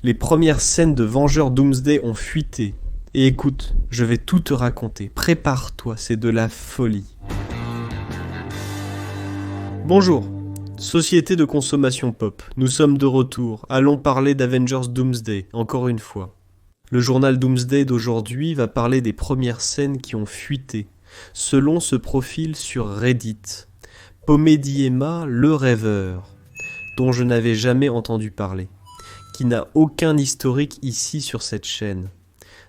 Les premières scènes de Vengeurs Doomsday ont fuité. Et écoute, je vais tout te raconter. Prépare-toi, c'est de la folie. Bonjour, société de consommation pop. Nous sommes de retour. Allons parler d'Avengers Doomsday, encore une fois. Le journal Doomsday d'aujourd'hui va parler des premières scènes qui ont fuité, selon ce profil sur Reddit. Pomediema le rêveur, dont je n'avais jamais entendu parler, qui n'a aucun historique ici sur cette chaîne.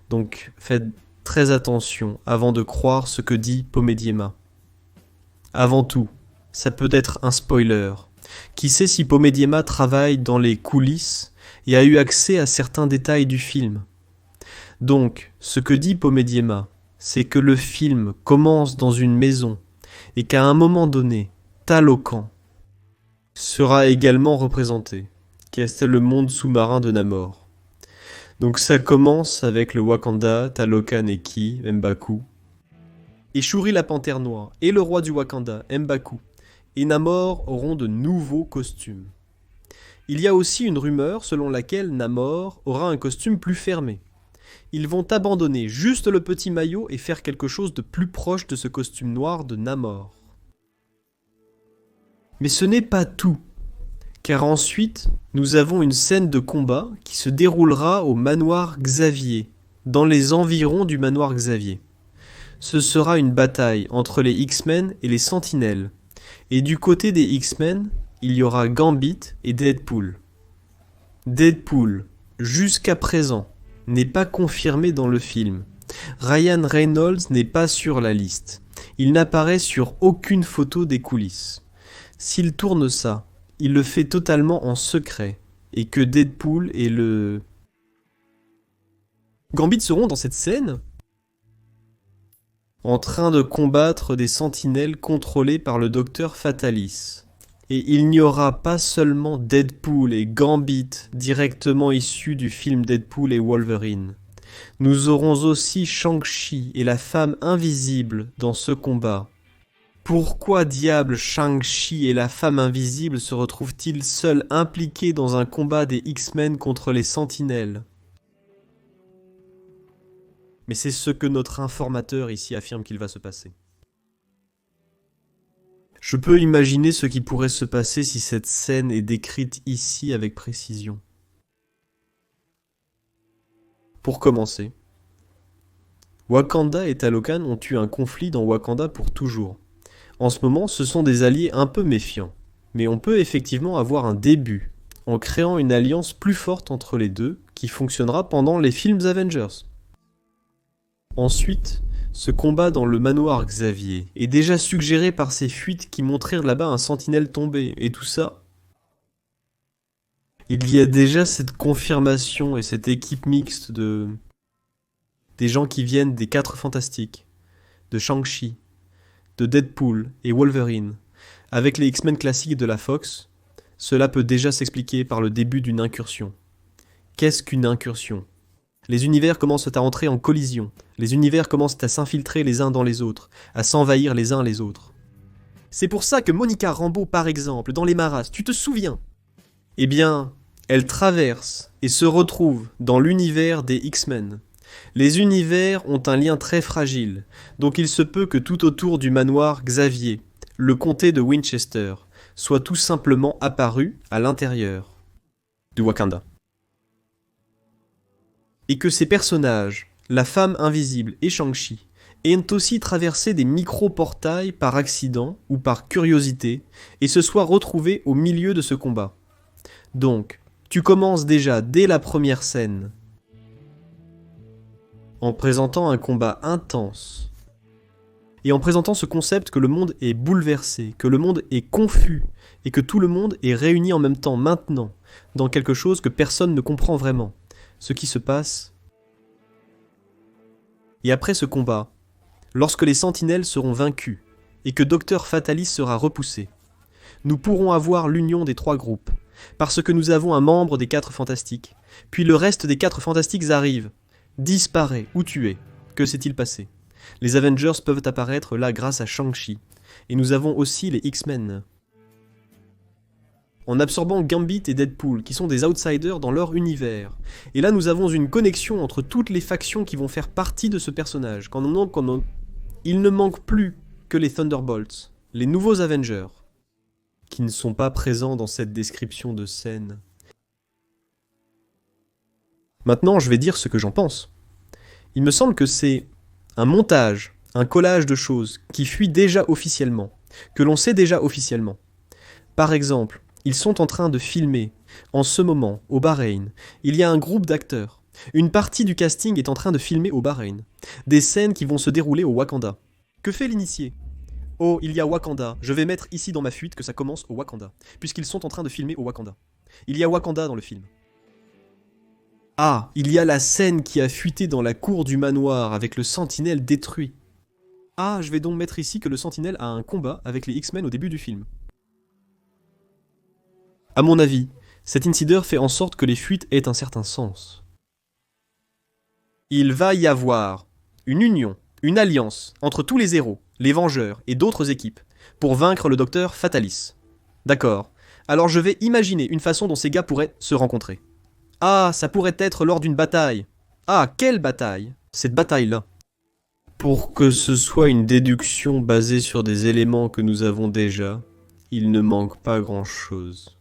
Donc faites très attention avant de croire ce que dit Pomediema. Avant tout, ça peut être un spoiler. Qui sait si Pomediema travaille dans les coulisses et a eu accès à certains détails du film. Donc, ce que dit Pomediema, c'est que le film commence dans une maison et qu'à un moment donné, Talocan sera également représenté, qui est le monde sous-marin de Namor. Donc ça commence avec le Wakanda, Talocan et Ki, M'Baku, et Shuri la Panthère Noire et le roi du Wakanda, M'Baku, et Namor auront de nouveaux costumes. Il y a aussi une rumeur selon laquelle Namor aura un costume plus fermé. Ils vont abandonner juste le petit maillot et faire quelque chose de plus proche de ce costume noir de Namor. Mais ce n'est pas tout, car ensuite, nous avons une scène de combat qui se déroulera au manoir Xavier, dans les environs du manoir Xavier. Ce sera une bataille entre les X-Men et les Sentinelles, et du côté des X-Men, il y aura Gambit et Deadpool. Deadpool, jusqu'à présent, n'est pas confirmé dans le film. Ryan Reynolds n'est pas sur la liste. Il n'apparaît sur aucune photo des coulisses. S'il tourne ça, il le fait totalement en secret, et que Deadpool et le Gambit seront dans cette scène en train de combattre des sentinelles contrôlées par le docteur Fatalis. Et il n'y aura pas seulement Deadpool et Gambit directement issus du film Deadpool et Wolverine. Nous aurons aussi Shang-Chi et la femme invisible dans ce combat. Pourquoi diable Shang-Chi et la femme invisible se retrouvent-ils seuls impliqués dans un combat des X-Men contre les Sentinelles ? Mais c'est ce que notre informateur ici affirme qu'il va se passer. Je peux imaginer ce qui pourrait se passer si cette scène est décrite ici avec précision. Pour commencer, Wakanda et Talocan ont eu un conflit dans Wakanda pour toujours. En ce moment, ce sont des alliés un peu méfiants, mais on peut effectivement avoir un début, en créant une alliance plus forte entre les deux, qui fonctionnera pendant les films Avengers. Ensuite, ce combat dans le manoir Xavier est déjà suggéré par ces fuites qui montrèrent là-bas un sentinelle tombé, et tout ça. Il y a déjà cette confirmation et cette équipe mixte des gens qui viennent des 4 Fantastiques, de Shang-Chi, de Deadpool et Wolverine. Avec les X-Men classiques de la Fox, cela peut déjà s'expliquer par le début d'une incursion. Qu'est-ce qu'une incursion ? Les univers commencent à entrer en collision. Les univers commencent à s'infiltrer les uns dans les autres, à s'envahir les uns les autres. C'est pour ça que Monica Rambeau, par exemple, dans Les Maras, tu te souviens ? Eh bien, elle traverse et se retrouve dans l'univers des X-Men. Les univers ont un lien très fragile, donc il se peut que tout autour du manoir Xavier, le comté de Winchester, soit tout simplement apparu à l'intérieur du Wakanda. Et que ces personnages, la femme invisible et Shang-Chi, aient aussi traversé des micro-portails par accident ou par curiosité et se soient retrouvés au milieu de ce combat. Donc, tu commences déjà dès la première scène en présentant un combat intense et en présentant ce concept que le monde est bouleversé, que le monde est confus et que tout le monde est réuni en même temps maintenant dans quelque chose que personne ne comprend vraiment. Ce qui se passe. Et après ce combat, lorsque les sentinelles seront vaincus et que Dr Fatalis sera repoussé, nous pourrons avoir l'union des 3 groupes, parce que nous avons un membre des 4 Fantastiques, puis le reste des 4 Fantastiques arrive, disparaît ou tué. Que s'est-il passé ? Les Avengers peuvent apparaître là grâce à Shang-Chi, et nous avons aussi les X-Men. en absorbant Gambit et Deadpool, qui sont des outsiders dans leur univers. Et là, nous avons une connexion entre toutes les factions qui vont faire partie de ce personnage. Il ne manque plus que les Thunderbolts, les nouveaux Avengers, qui ne sont pas présents dans cette description de scène. Maintenant, je vais dire ce que j'en pense. Il me semble que c'est un montage, un collage de choses qui fuit déjà officiellement, que l'on sait déjà officiellement. Par exemple, ils sont en train de filmer, en ce moment, au Bahreïn. Il y a un groupe d'acteurs. Une partie du casting est en train de filmer au Bahreïn. Des scènes qui vont se dérouler au Wakanda. Que fait l'initié? Oh, il y a Wakanda. Je vais mettre ici dans ma fuite que ça commence au Wakanda, puisqu'ils sont en train de filmer au Wakanda. Il y a Wakanda dans le film. Ah, il y a la scène qui a fuité dans la cour du manoir avec le sentinelle détruit. Ah, je vais donc mettre ici que le sentinelle a un combat avec les X-Men au début du film. À mon avis, cet insider fait en sorte que les fuites aient un certain sens. Il va y avoir une union, une alliance entre tous les héros, les Vengeurs et d'autres équipes pour vaincre le docteur Fatalis. D'accord. Alors je vais imaginer une façon dont ces gars pourraient se rencontrer. Ah, ça pourrait être lors d'une bataille. Ah, quelle bataille? Cette bataille-là. Pour que ce soit une déduction basée sur des éléments que nous avons déjà, il ne manque pas grand-chose.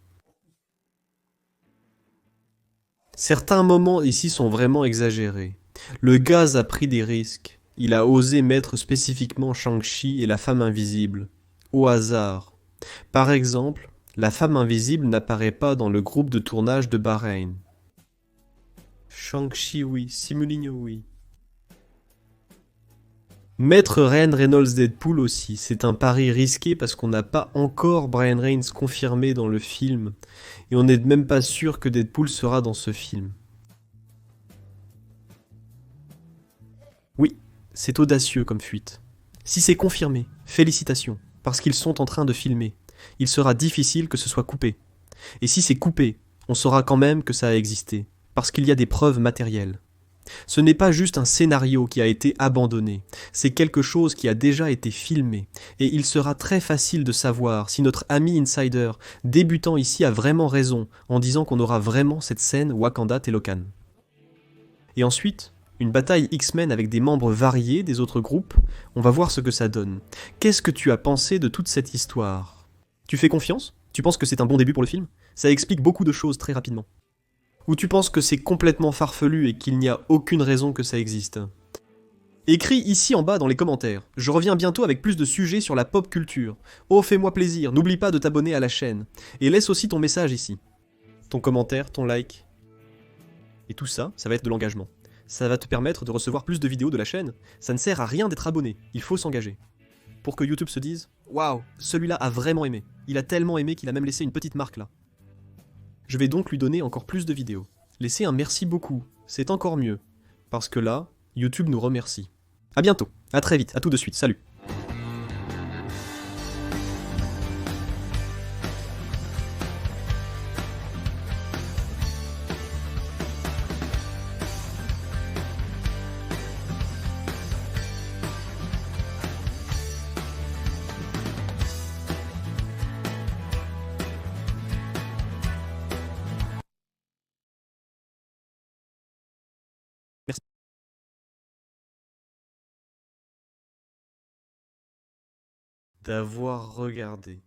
Certains moments ici sont vraiment exagérés. Le gaz a pris des risques. Il a osé mettre spécifiquement Shang-Chi et la femme invisible. Au hasard. Par exemple, la femme invisible n'apparaît pas dans le groupe de tournage de Bahreïn. Shang-Chi oui, Simuligno oui. Mettre Ryan Reynolds Deadpool aussi, c'est un pari risqué parce qu'on n'a pas encore Brian Reigns confirmé dans le film. Et on n'est même pas sûr que Deadpool sera dans ce film. Oui, c'est audacieux comme fuite. Si c'est confirmé, félicitations, parce qu'ils sont en train de filmer. Il sera difficile que ce soit coupé. Et si c'est coupé, on saura quand même que ça a existé, parce qu'il y a des preuves matérielles. Ce n'est pas juste un scénario qui a été abandonné, c'est quelque chose qui a déjà été filmé, et il sera très facile de savoir si notre ami insider débutant ici a vraiment raison en disant qu'on aura vraiment cette scène Wakanda Telocan. Et ensuite, une bataille X-Men avec des membres variés des autres groupes, on va voir ce que ça donne. Qu'est-ce que tu as pensé de toute cette histoire? Tu fais confiance? Tu penses que c'est un bon début pour le film? Ça explique beaucoup de choses très rapidement. Ou tu penses que c'est complètement farfelu et qu'il n'y a aucune raison que ça existe? Écris ici en bas dans les commentaires. Je reviens bientôt avec plus de sujets sur la pop culture. Oh, fais-moi plaisir, n'oublie pas de t'abonner à la chaîne. Et laisse aussi ton message ici. Ton commentaire, ton like. Et tout ça, ça va être de l'engagement. Ça va te permettre de recevoir plus de vidéos de la chaîne. Ça ne sert à rien d'être abonné, il faut s'engager. Pour que YouTube se dise « Waouh, celui-là a vraiment aimé. Il a tellement aimé qu'il a même laissé une petite marque là. » Je vais donc lui donner encore plus de vidéos. Laissez un merci beaucoup, c'est encore mieux. Parce que là, YouTube nous remercie. A bientôt, à très vite, à tout de suite, salut. Merci d'avoir regardé.